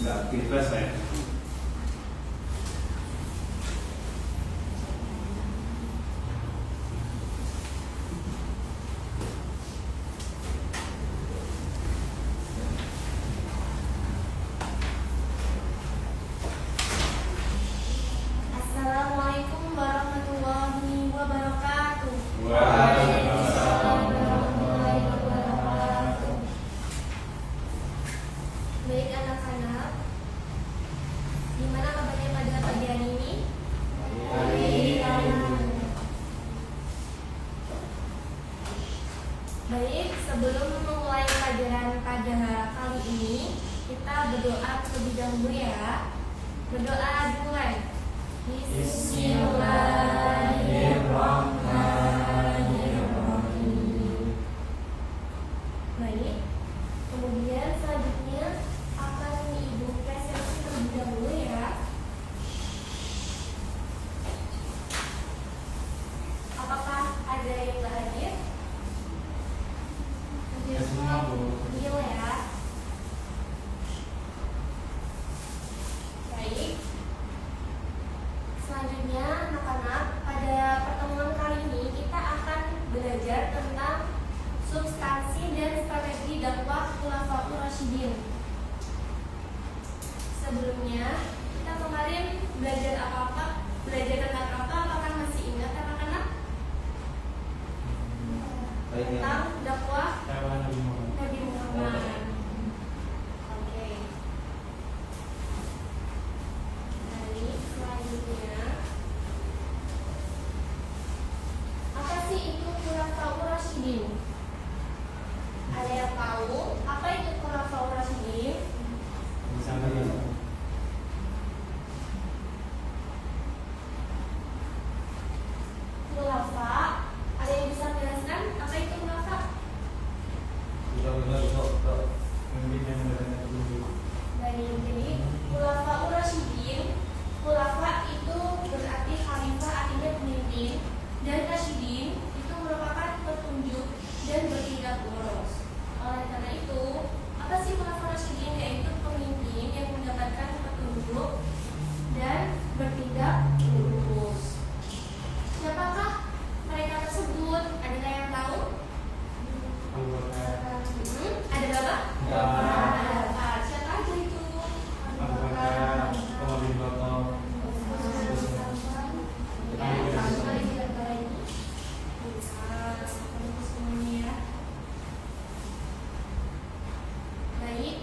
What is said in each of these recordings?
nggak aktivitas ya. Assalamualaikum warahmatullahi wabarakatuh. Waalaikumsalam warahmatullahi wabarakatuh. Baik anak-anak, gimana kabarnya pada pagi hari ini? Baik, sebelum memulai pelajaran pada kali ini, kita berdoa terlebih dahulu ya. Berdoa dimulai. Bismillahirrahmanirrahim. Baik, kemudian selanjutnya akan Ibu presentasi terlebih dahulu ya. Apakah ada yang nggak hadir? Hadir semua, Bu. Iya ya. Baik. Selanjutnya, anak-anak, pada pertemuan kali ini kita akan belajar tentang substansi dan strategi dakwah Khulafaur Rasyidin. Sebelumnya, kita kemarin belajar belajar tentang apa? Apakah masih ingat anak-anak? Tentang dakwah Nabi Muhammad. Oke. Baik, selanjutnya, apa sih itu Khulafaur Rasyidin? Ada yang tahu apa itu Khulafaur Rasyidin? Khulafa, ada yang bisa menjelaskan apa itu khulafa? Baik, jadi Khulafaur Rasyidin, khulafa itu berarti khalifah, artinya pemimpin, dan Rasyidin itu merupakan petunjuk dan bertindak lurus. Oleh karena itu, apa sih Khulafaur Rasyidin? Yaitu pemimpin yang mendapatkan petunjuk dan bertindak lurus. Siapakah mereka tersebut? Adakah yang tahu? Ada berapa? Ada empat. Siapa aja itu? Baik,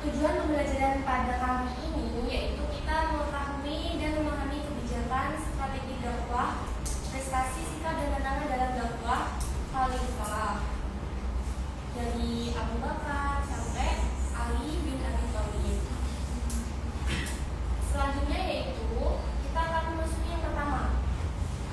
tujuan pembelajaran pada kali ini yaitu kita mengetahui dan memahami kebijakan, strategi dakwah, prestasi, sikap dan tantangan dalam dakwah khalifah dari Abu Bakar sampai Ali bin Abi Thalib. Selanjutnya yaitu kita akan memasuki yang pertama,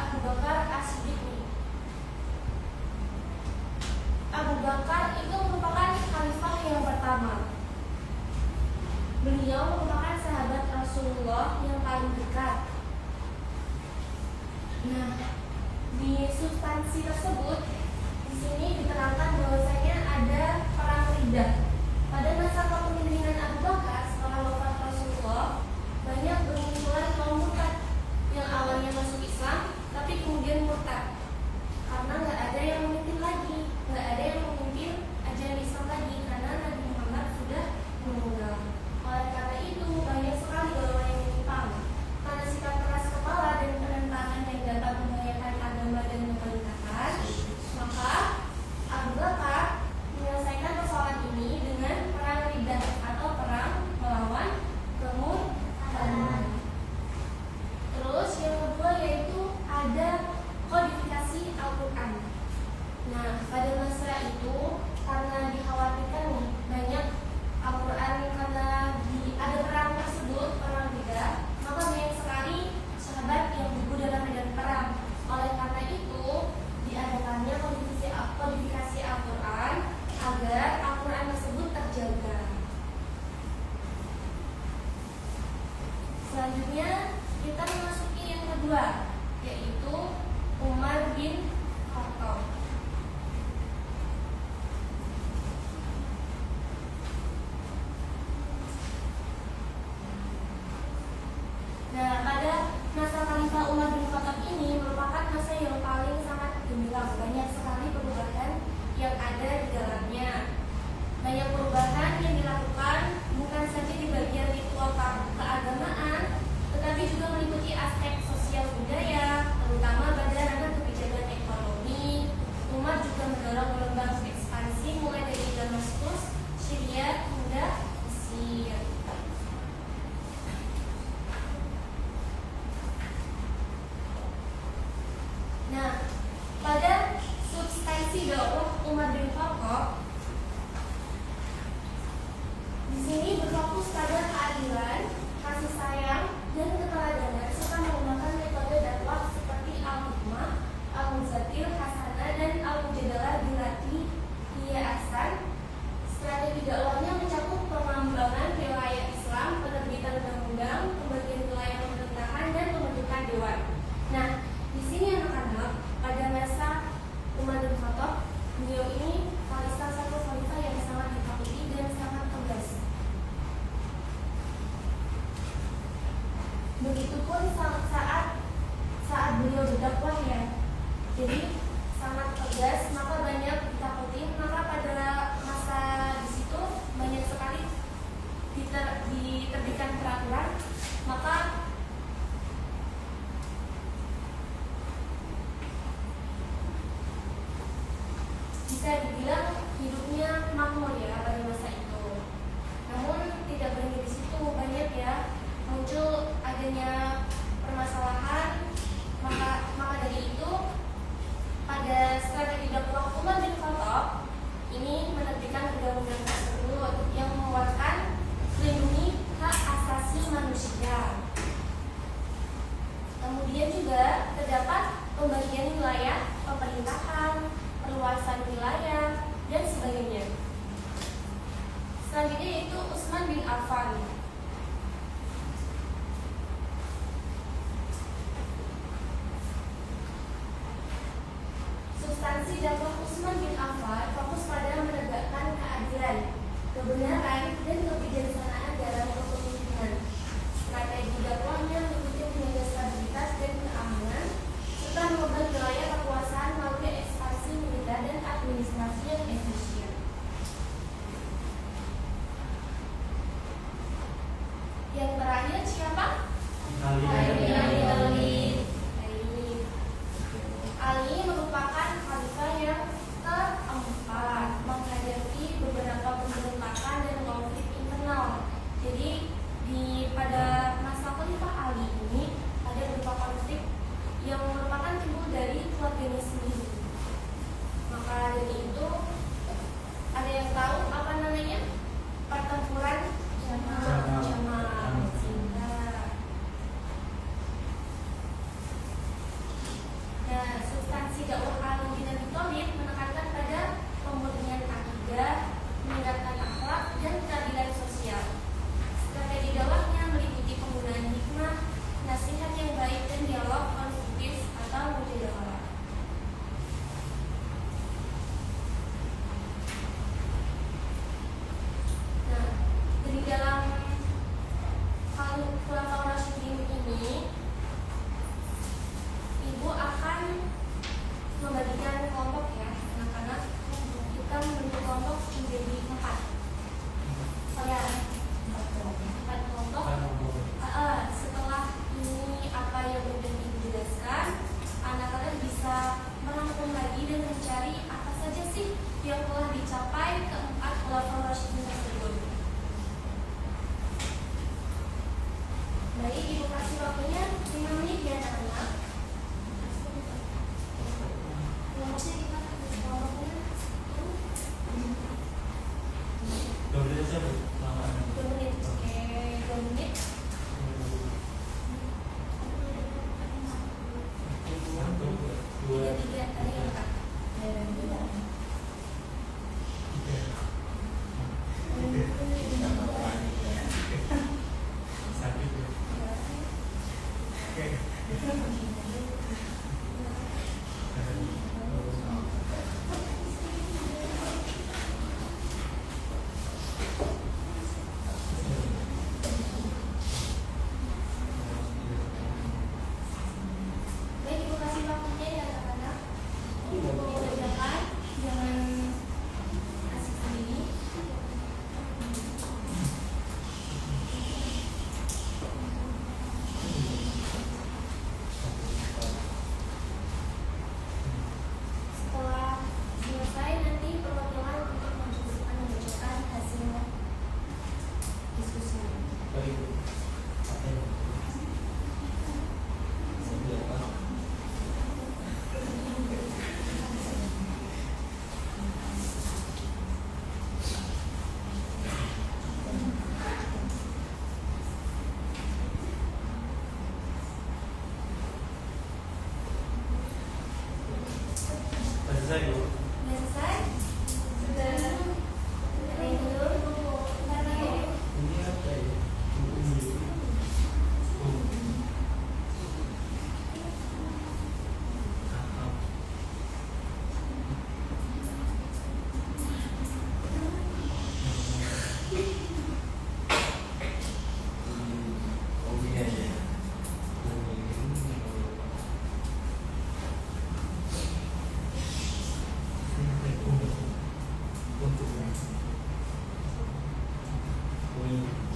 Abu Bakar As-Siddiq. Abu Bakar itu merupakan khalifah yang pertama. Beliau merupakan sahabat Rasulullah yang paling dekat. Nah, di substansi tersebut di sini diterangkan bahwasanya ada perang Riddah. Pada masa kepemimpinan Abu Bakar setelah wafat Rasulullah, banyak bermunculan kaum murtad yang awalnya masuk Islam tapi kemudian murtad karena nggak ada yang memimpin lagi, nggak ada yang memimpin ajaran Islam lagi karena Nabi Muhammad sudah meninggal. Oleh karena itu banyak sekali golongan yang menyimpang karena sikap keras kepala dan penentangan yang dapat membahayakan agama dan kemanitasan. Maka Abu Bakar menyelesaikan persoalan ini substansi dakwah Umar bin Khattab di sini berfokus pada keadilan, kasih sayang, dan keteladanan serta menggunakan metode dakwah seperti al-hikmah, al-muzatil, hasanah, dan al-mujadalah bilati hiya ahsan. Strategi dakwahnya mencakup pengembangan wilayah Islam, penerbitan undang-undang, pembagian wilayah pemerintahan, dan pembentukan dewan. Nah, di sini anak-anak, pada masa Umar bin Khattab, beliau ini salah satu khalifah yang sangat ditakuti dan sangat tegas. Begitupun saat beliau berdakwah ya, jadi sangat tegas, maka banyak ditakuti. Maka pada masa di situ banyak sekali diterbitkan peraturan, maka bisa dibilang hidupnya makmur ya pada masa itu. Namun tidak berhenti di situ, banyak ya muncul adanya permasalahan. Maka dari itu pada strategi dakwah Umar bin Khattab ini menerbitkan undang-undang tersebut yang menguatkan melindungi hak asasi manusia. Kemudian juga terdapat pembagian wilayah pemerintahan, perluasan wilayah, dan sebagainya. Selanjutnya yaitu Utsman bin Affan. Substansi dakwah Utsman bin Affan fokus pada menegakkan keadilan, kebenaran, dan kebijaksanaan dalam kepemimpinan. Strategi dakwahnya mengikuti menjaga stabilitas dan keamanan, serta mengembangkan wilayah kekuasaan melalui ekspansi militer dan administrasi yang efisien. Yang terakhir siapa? Ali merupakan khalifah yang keempat menghadapi beberapa pemberontakan dan konflik internal. Jadi pada masa khalifah Ali ini ada beberapa konflik yang merupakan timbul dari keluarganya sendiri. Maka dari itu ada yang tahu apa namanya? Pertempuran Jamal. Nah, substansi dakwah Ali bin Abi Thalib menekankan pada pemurnian akidah, meningkatkan akhlak, dan keadilan sosial. Strategi dakwahnya meliputi penggunaan hikmah, nasihat yang baik, dan dialog konstruktif atau mujadalah. Nah, dari dalam Khulafaur Rasyidin ini, Ibu akan membagikan kelompok ya, anak-anak. Kita membentuk kelompok menjadi 4. Ya, 4 kelompok. Setelah ini apa yang sudah Ibu jelaskan, anak-anak bisa merangkum lagi dan mencari apa saja sih yang telah dicapai keempat Khulafaur Rasyidin tersebut. Baik, Ibu kasih waktunya 5 menit ya anak-anak. Kelompoknya kita kelompoknya 2 menit aja Bu. 2 menit, oke, 2 menit. 3 tadi ya Kak. Sakit ya. Baik, Ibu kasih waktunya ya anak-anak. Ibu kerjakan, jangan asik sendiri. Setelah selesai nanti perwakilan untuk membacakan hasil diskusi. Baik Bu. selesai Bu. Sudah selesai? Sudah. Ada yang belum? Bentar lagi. Ini apa ya?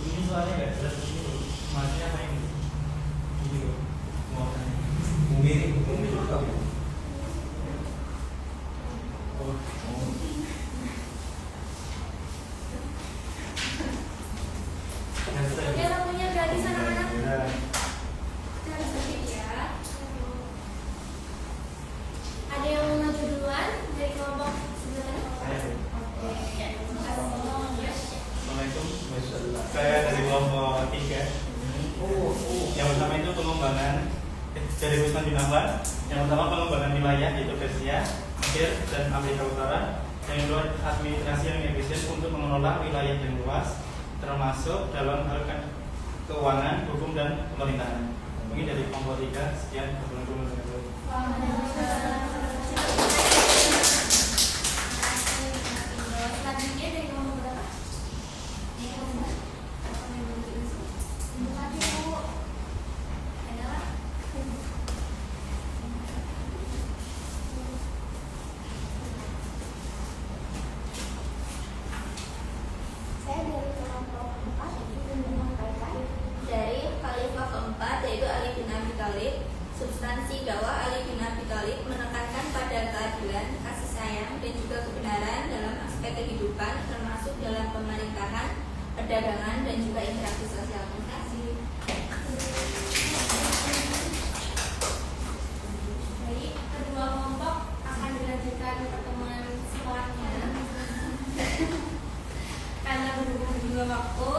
Ini soalnya nggak jelas ini loh. Maksudnya apa ini? Ini loh. Mau tanya. Mungkin juga. Oh. Oke, lampunya gratis anak-anak. Ya. Jangan sedikit ya. Ada yang mau maju duluan dari kelompok sebelah mana? Saya. Oke, terima kasih. Assalamualaikum. Saya dari kelompok 3. Yang pertama itu pengembangan dari Wisman Junawan. Yang pertama pengembangan wilayah yaitu Persia, Mesir, dan Afrika Utara. Yang kedua administrasi yang efisien untuk mengelola wilayah yang luas, termasuk dalam hal keuangan, hukum, dan pemerintahan. Mungkin dari kelompok 3. Sekian. Selanjutnya dari kelompok berapa? Saya dari kelompok 4 ingin menyampaikan Dari khalifah keempat yaitu Ali bin Abi Thalib. Substansi dakwah Ali bin Abi Thalib menekankan pada keadilan, kasih sayang, dan juga kebenaran dalam aspek kehidupan, termasuk dalam pemerintahan, perdagangan, dan juga interaksi sosial. Terima kasih. Baik, kedua kelompok akan dilanjutkan pertemuan setelahnya karena berhubung juga waktu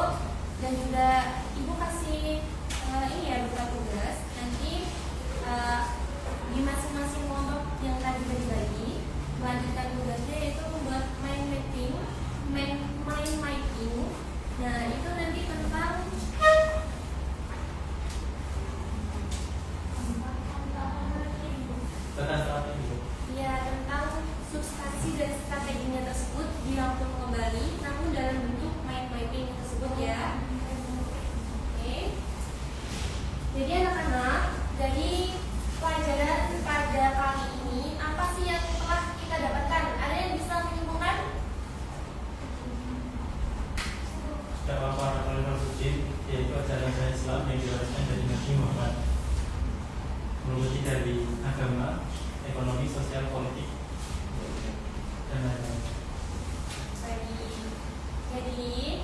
dan juga ibu kasih ini ya beberapa tugas nanti di masing-masing kelompok yang tadi berbagi melanjutkan tugasnya yaitu membuat mind mapping, mind mapping. Nah itu nanti tentang ya tentang substansi dan strateginya tersebut dirangkum kembali namun dalam bentuk mind mapping tersebut ya. Oke. Jadi anak-anak dari pelajaran pada kali ini apa sih yang telah kita dapatkan? Ada yang bisa menyimpulkan? Dakwah para khalifah Rasyidin yaitu ajaran Islam yang diwariskan dari Nabi Muhammad, meliputi dari agama, ekonomi, sosial, politik, dan lain-lain. Jadi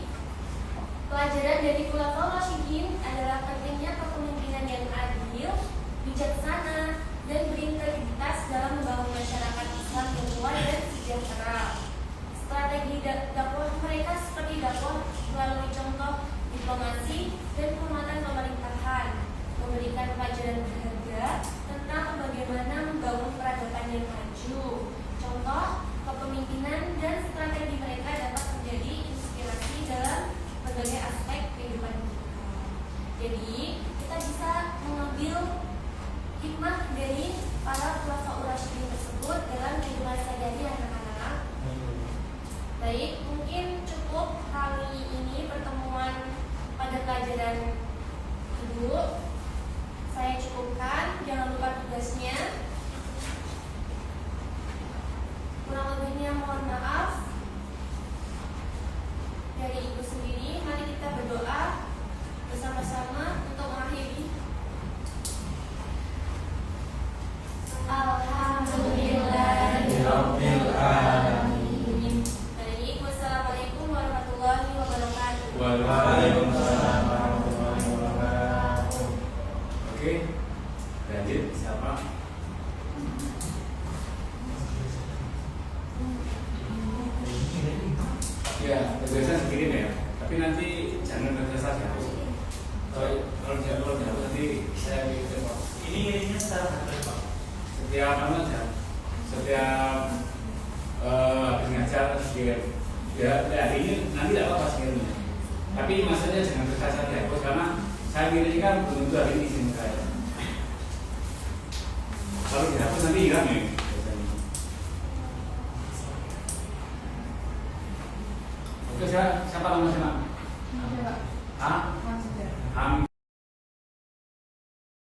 pelajaran dari Khulafaur Rasyidin adalah pentingnya kepemimpinan yang adil, bijaksana, dan berintegritas dalam membangun masyarakat Islam yang kuat dan sejahtera. Strategi dakwah mereka seperti dakwah melalui contoh diplomasi dan penguatan pemerintahan, memberikan pelajaran berharga tentang bagaimana membangun peradaban yang maju. Contoh kepemimpinan dan strategi mereka dapat menjadi inspirasi dalam berbagai aspek kehidupan kita. Jadi kita bisa mengambil hikmah dari para Khulafaur Rasyidin tersebut dalam kehidupan sehari-hari anak-anak. Baik, mungkin cukup kali ini pertemuan pada pelajaran ibu. Saya cukupkan, jangan lupa tugasnya. Kurang lebihnya mohon maaf. Dari ibu sendiri, mari kita berdoa bersama-sama untuk mengakhiri. Alhamdulillahirabbil alamin. Baik, wassalamualaikum warahmatullahi wabarakatuh. Waalaikumsalam warahmatullahi wabarakatuh. Oke, lanjut siapa? Ya, tugasnya dikirim ya. Tapi nanti jangan kerja saja. Kalau jauh nanti saya kirim Pak. Ini ngirimnya secara berkali Pak. Setiap setiap share. Ya, hari ini nanti tidak apa-apa share-nya. Tapi maksudnya jangan terkesan dihapus karena saya kira ini kan belum tentu hari ini izin saya. Kalau dihapus nanti hilang ya. Oke, siapa nama siapa? Hah? Hamid.